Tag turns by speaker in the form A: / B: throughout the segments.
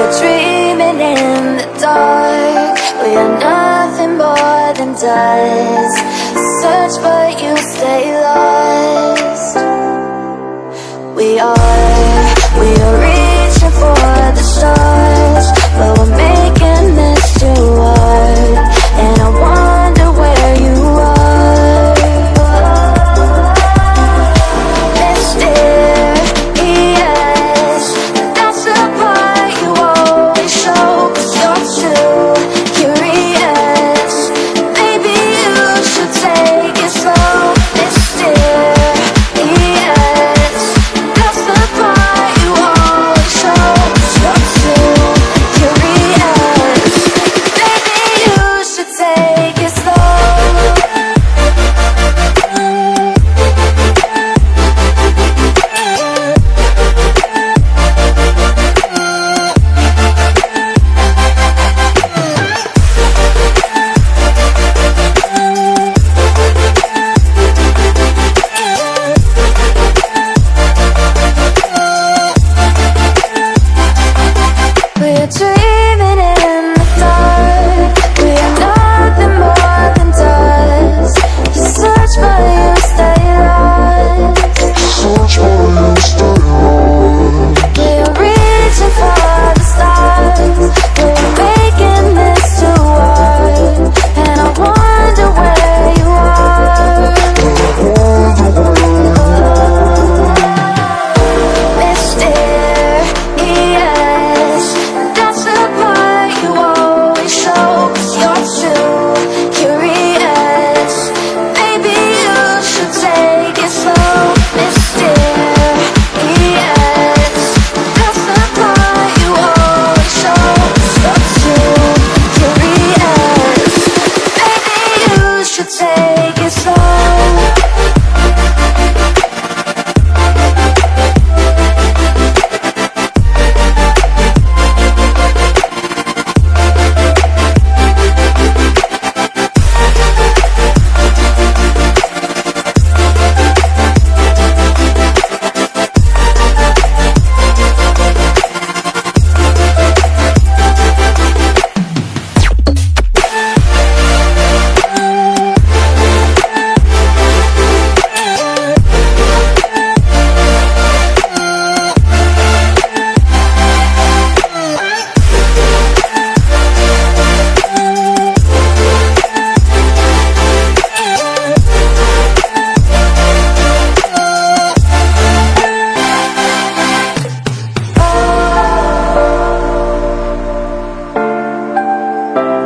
A: are dreaming in the dark. We are nothing more than dust. Search but you stay lost. We are reaching for the stars, but we're making this too hard. And I wonder where you are. Mysterious, that's the part you always show. 'Cause you're too curious. Maybe you should take it slow. Mysterious, that's the part you always show. 'Cause you're too curious. Maybe you should take it slow. We're dreaming in the dark. We are nothing more than dust. You search but you stay lost. We are reaching for the stars. We're making this too hard. And I wonder where you are. Mysterious, that's the part you always show. 'Cause you're too curious. Maybe you should take it slow. Mysterious, that's the part you always show. 'Cause you're too curious. Maybe you should take it slow.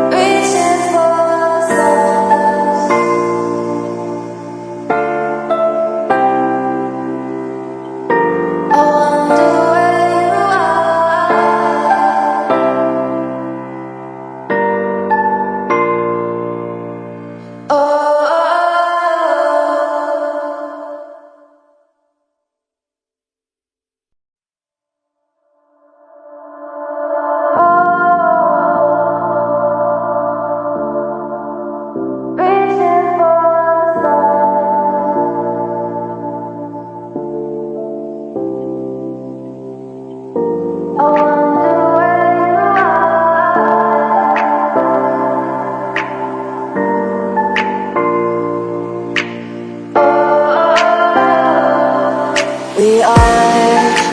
A: Reaching for the stars. I wonder where you are. Reaching for the stars. I wonder where you are.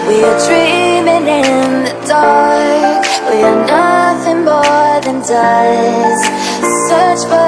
A: We are dreaming in the dark. We are nothing more than dust. Search but